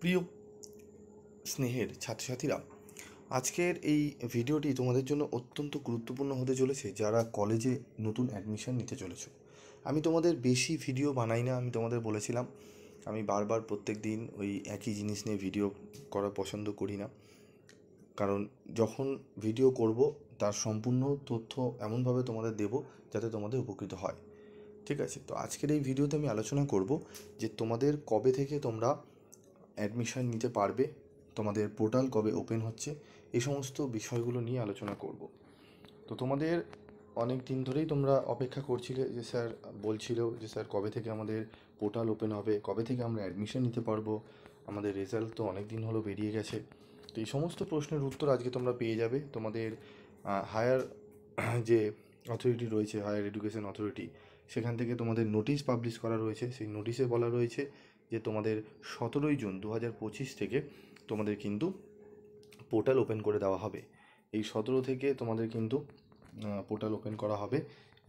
প্রিয় স্নেহের ছাত্রছাত্রীরা, আজকের এই ভিডিওটি তোমাদের জন্য অত্যন্ত গুরুত্বপূর্ণ হতে চলেছে যারা কলেজে নতুন অ্যাডমিশন নিতে চলেছো। আমি তোমাদের বেশি ভিডিও বানাই না, আমি তোমাদের বলেছিলাম আমি বারবার প্রত্যেক দিন ওই একই জিনিস নিয়ে ভিডিও করা পছন্দ করি না। কারণ যখন ভিডিও করব তার সম্পূর্ণ তথ্য এমনভাবে তোমাদের দেব যাতে তোমাদের উপকৃত হয়। ঠিক আছে, তো আজকের এই ভিডিওতে আমি আলোচনা করব যে তোমাদের কবে থেকে তোমরা অ্যাডমিশন নিতে পারবে, তোমাদের পোর্টাল কবে ওপেন হচ্ছে, এই সমস্ত বিষয়গুলো নিয়ে আলোচনা করব। তো তোমাদের অনেক দিন ধরেই তোমরা অপেক্ষা করছিলে যে স্যার বলছিল যে স্যার কবে থেকে আমাদের পোর্টাল ওপেন হবে, কবে থেকে আমরা অ্যাডমিশন নিতে পারবো, আমাদের রেজাল্ট তো অনেক দিন হলো বেরিয়ে গেছে। তো এই সমস্ত প্রশ্নের উত্তর আজকে তোমরা পেয়ে যাবে। তোমাদের হায়ার যে অথরিটি রয়েছে, হায়ার এডুকেশন অথরিটি, সেখান থেকে তোমাদের নোটিশ পাবলিশ করা রয়েছে। সেই নোটিশে বলা রয়েছে যে তোমাদের 17ই জুন 2025 থেকে তোমাদের কিন্তু পোর্টাল ওপেন করে দেওয়া হবে। এই 17 থেকে তোমাদের কিন্তু পোর্টাল ওপেন করা হবে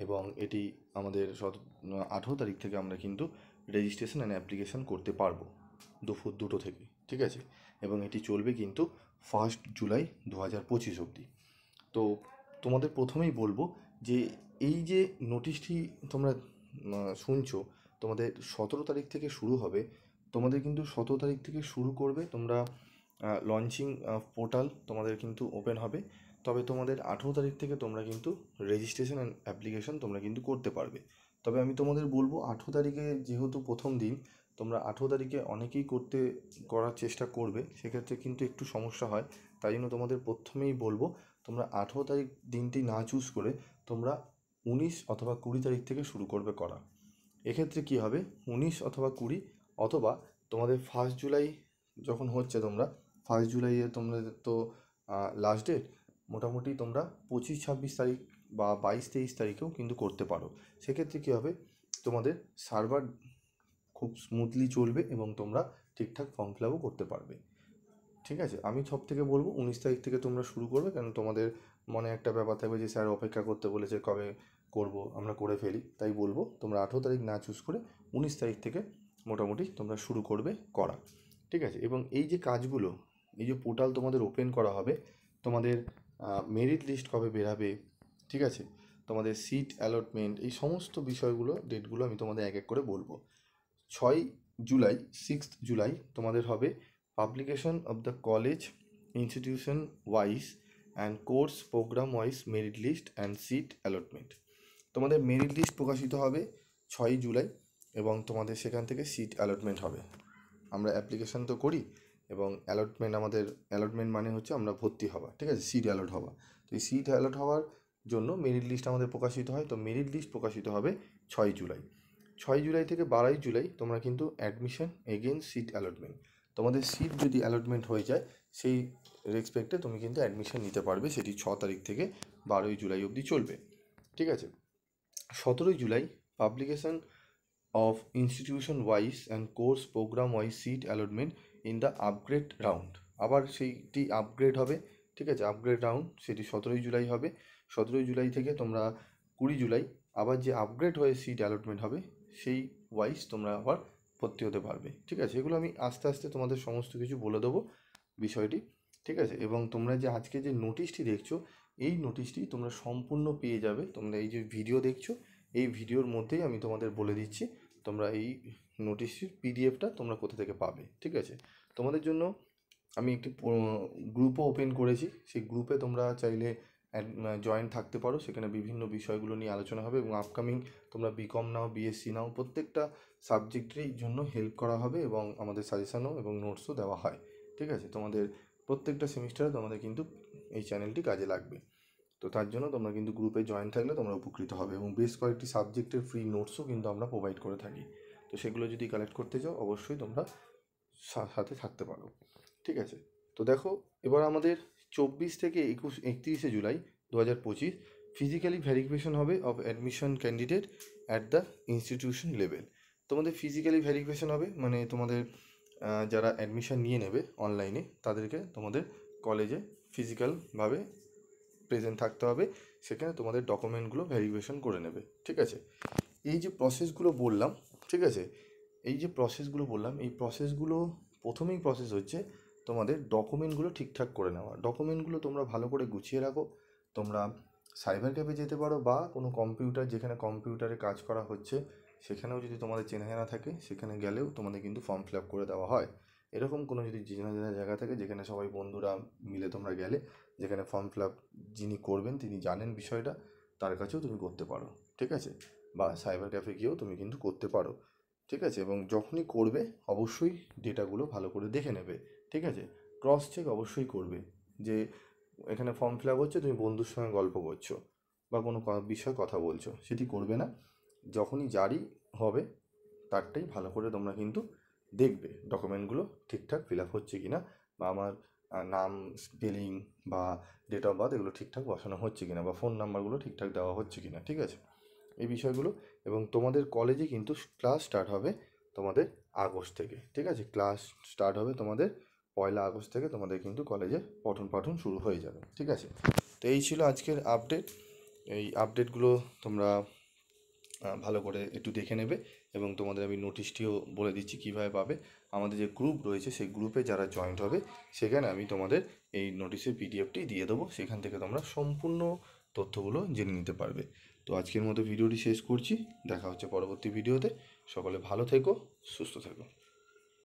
এবং এটি আমাদের 18 তারিখ থেকে আমরা কিন্তু রেজিস্ট্রেশন অ্যান্ড অ্যাপ্লিকেশন করতে পারবো দুপুর 2টো থেকে। ঠিক আছে, এবং এটি চলবে কিন্তু 1 জুলাই 2025 অবধি। তো তোমাদের প্রথমেই বলবো যে এই যে নোটিশটি তোমরা শুনছো, তোমাদের 17 তারিখ থেকে শুরু হবে। তোমাদের কিন্তু 17 তারিখ থেকে শুরু করবে, তোমরা লঞ্চিং পোর্টাল তোমাদের কিন্তু ওপেন হবে। তবে তোমাদের 18 তারিখ থেকে তোমরা কিন্তু রেজিস্ট্রেশন অ্যান্ড অ্যাপ্লিকেশন তোমরা কিন্তু করতে পারবে। তবে আমি তোমাদের বলবো 18 তারিখে যেহেতু প্রথম দিন, তোমরা 18 তারিখে অনেকেই করার চেষ্টা করবে, সেক্ষেত্রে কিন্তু একটু সমস্যা হয়। তাই জন্য তোমাদের প্রথমেই বলবো তোমরা 18 তারিখ দিনটি না চুজ করে তোমরা 19 অথবা 20 তারিখ থেকে শুরু করবে করা। এক্ষেত্রে কি হবে, 19 অথবা 20, অথবা তোমাদের 1 জুলাই যখন হচ্ছে, তোমরা 1 জুলাইয়ে তোমাদের তো লাস্ট ডেট, মোটামুটি তোমরা 25-26 তারিখ বা 22-23 তারিখেও কিন্তু করতে পারো। সেক্ষেত্রে কী হবে, তোমাদের সার্ভার খুব স্মুথলি চলবে এবং তোমরা ঠিকঠাক ফর্ম ফিল আপও করতে পারবে। ঠিক আছে, আমি সব থেকে বলবো 19 তারিখ থেকে তোমরা শুরু করবে, কারণ তোমাদের মনে একটা ব্যাপার থাকবে যে স্যার অপেক্ষা করতে বলেছে, কবে করব, আমরা করে ফেলি। তাই বলবো তোমরা 18 তারিখ না চুজ করে 19 তারিখ থেকে মোটামুটি তোমরা শুরু করবে করা। ঠিক আছে, এবং এই যে কাজগুলো, এই যে পোর্টাল তোমাদের ওপেন করা হবে, তোমাদের মেরিট লিস্ট কবে বেরাবে, ঠিক আছে, তোমাদের সিট অ্যালটমেন্ট, এই সমস্ত বিষয়গুলো, ডেটগুলো আমি তোমাদের এক এক করে বলবো। 6 জুলাই, 6 জুলাই তোমাদের হবে publication of the college institution wise and course programme wise merit list and seat allotment. তোমাদের মেরিট লিস্ট প্রকাশিত হবে 6 জুলাই এবং তোমাদের সেখান থেকে সিট অ্যালটমেন্ট হবে। আমরা অ্যাপ্লিকেশন তো করি এবং অ্যালটমেন্ট মানে হচ্ছে আমরা ভর্তি হওয়া, ঠিক আছে, সিট অ্যালট হওয়া। তো এই সিট অ্যালট হওয়ার জন্য মেরিট লিস্ট আমাদের প্রকাশিত হয়। তো মেরিট লিস্ট প্রকাশিত হবে 6 জুলাই। 6 জুলাই থেকে 12 জুলাই তোমরা কিন্তু অ্যাডমিশন এগেন সিট অ্যালটমেন্ট, তোমাদের সিট যদি অ্যালটমেন্ট হয়ে যায় সেই রেসপেক্টে তুমি কিন্তু অ্যাডমিশন নিতে পারবে। সেটি 6 তারিখ থেকে 12 জুলাই অবধি চলবে। ঠিক আছে, 17 July publication of institution wise and course program wise seat allotment in the upgrade round। আবার সেইটি আপগ্রেড হবে। ঠিক আছে, আপগ্রেড রাউন্ড সেটি 17 জুলাই হবে। 17 জুলাই থেকে তোমরা 20 জুলাই আবার যে আপগ্রেড হয়ে সিট অ্যালটমেন্ট হবে সেই ওয়াইজ তোমরা আবার ভর্তি হতে পারবে। ঠিক আছে, এগুলো আমি আস্তে আস্তে তোমাদের সমস্ত কিছু বলে দেবো বিষয়টি। ঠিক আছে, এবং তোমরা যে আজকে যে নোটিশটি দেখছো, এই নোটিশটি তোমরা সম্পূর্ণ পেয়ে যাবে। তোমরা এই যে ভিডিও দেখছো, এই ভিডিওর মধ্যেই আমি তোমাদের বলে দিচ্ছি তোমরা এই নোটিশটির পিডিএফটা তোমরা কোথা থেকে পাবে। ঠিক আছে, তোমাদের জন্য আমি একটি গ্রুপও ওপেন করেছি। সেই গ্রুপে তোমরা চাইলে জয়েন থাকতে পারো। সেখানে বিভিন্ন বিষয়গুলো নিয়ে আলোচনা হবে এবং আপকামিং তোমরা বিকম নাও, বিএসসি নাও, প্রত্যেকটা সাবজেক্টেরই জন্য হেল্প করা হবে এবং আমাদের সাজেশনও এবং নোটসও দেওয়া হয়। ঠিক আছে, তোমাদের প্রত্যেকটা সেমিস্টারে তোমাদের কিন্তু এই চ্যানেলটি কাজে লাগবে। তো তার জন্য তোমরা কিন্তু গ্রুপে জয়েন থাকলে তোমরা উপকৃত হবে এবং বেশ কয়েকটি সাবজেক্টের ফ্রি নোটসও কিন্তু আমরা প্রোভাইড করে থাকি। তো সেগুলো যদি কালেক্ট করতে চাও অবশ্যই তোমরা সাথে থাকতে পারো। ঠিক আছে, তো দেখো এবার আমাদের 24 থেকে 31 জুলাই 2025 ফিজিক্যালি ভেরিফিকেশন হবে of admission candidate at the institution level. তোমাদের ফিজিক্যালি ভেরিফিকেশন হবে, মানে তোমাদের যারা অ্যাডমিশন নিয়ে নেবে অনলাইনে তাদেরকে তোমাদের কলেজে ফিজিক্যালভাবে প্রেজেন্ট থাকতে হবে। সেখানে তোমাদের ডকুমেন্টগুলো ভেরিফিকেশন করে নেবে। ঠিক আছে, এই যে প্রসেসগুলো বললাম, ঠিক আছে, এই যে প্রসেসগুলো বললাম, এই প্রসেসগুলো প্রথমেই প্রসেস হচ্ছে তোমাদের ডকুমেন্টগুলো ঠিকঠাক করে নেওয়া। ডকুমেন্টগুলো তোমরা ভালো করে গুছিয়ে রাখো। তোমরা সাইবার ক্যাফে যেতে পারো বা কোনো কম্পিউটার, যেখানে কম্পিউটারে কাজ করা হচ্ছে সেখানেও যদি তোমাদের চেনা জানা থাকে সেখানে গেলেও তোমাদের কিন্তু ফর্ম ফিল আপ করে দেওয়া হয়। এরকম কোনো যদি চেনা জানা জায়গা থাকে যেখানে সবাই বন্ধুরা মিলে তোমরা গেলে, যেখানে ফর্ম ফিল আপ যিনি করবেন তিনি জানেন বিষয়টা, তার কাছেও তুমি করতে পারো, ঠিক আছে? বা সাইবার ক্যাফে গিয়েও তুমি কিন্তু করতে পারো, ঠিক আছে? এবং যখনই করবে অবশ্যই ডেটাগুলো ভালো করে দেখে নেবে, ঠিক আছে? ক্রস চেক অবশ্যই করবে যে এখানে ফর্ম ফিল আপ হচ্ছে, তুমি বন্ধুর সঙ্গে গল্প করছো বা কোনো বিষয়ে কথা বলছো, সেটি করবে না। যখনই জারি হবে তারটাই ভালো করে তোমরা কিন্তু দেখবে ডকুমেন্টগুলো ঠিকঠাক ফিল আপ হচ্ছে কি না, বা আমার নাম, স্পেলিং বা ডেট অফ বার্থ এগুলো ঠিকঠাক বসানো হচ্ছে কি না, বা ফোন নাম্বারগুলো ঠিকঠাক দেওয়া হচ্ছে কি না, ঠিক আছে? এই বিষয়গুলো। এবং তোমাদের কলেজে কিন্তু ক্লাস স্টার্ট হবে তোমাদের আগস্ট থেকে, ঠিক আছে? ক্লাস স্টার্ট হবে তোমাদের 1 আগস্ট থেকে, তোমাদের কিন্তু কলেজে পঠন পাঠন শুরু হয়ে যাবে, ঠিক আছে? তো এই ছিল আজকের আপডেট। এই আপডেটগুলো তোমরা ভালো করে একটু দেখে নেবে। এবং তোমাদের আমি নোটিশটিও বলে দিচ্ছি কীভাবে পাবে। আমাদের যে গ্রুপ রয়েছে সেই গ্রুপে যারা জয়েন্ট হবে সেখানে আমি তোমাদের এই নোটিশের পিডিএফটি দিয়ে দেবো, সেখান থেকে তোমরা সম্পূর্ণ তথ্যগুলো জেনে নিতে পারবে। তো আজকের মতো ভিডিওটি শেষ করছি, দেখা হচ্ছে পরবর্তী ভিডিওতে। সকলে ভালো থেকো, সুস্থ থেকো।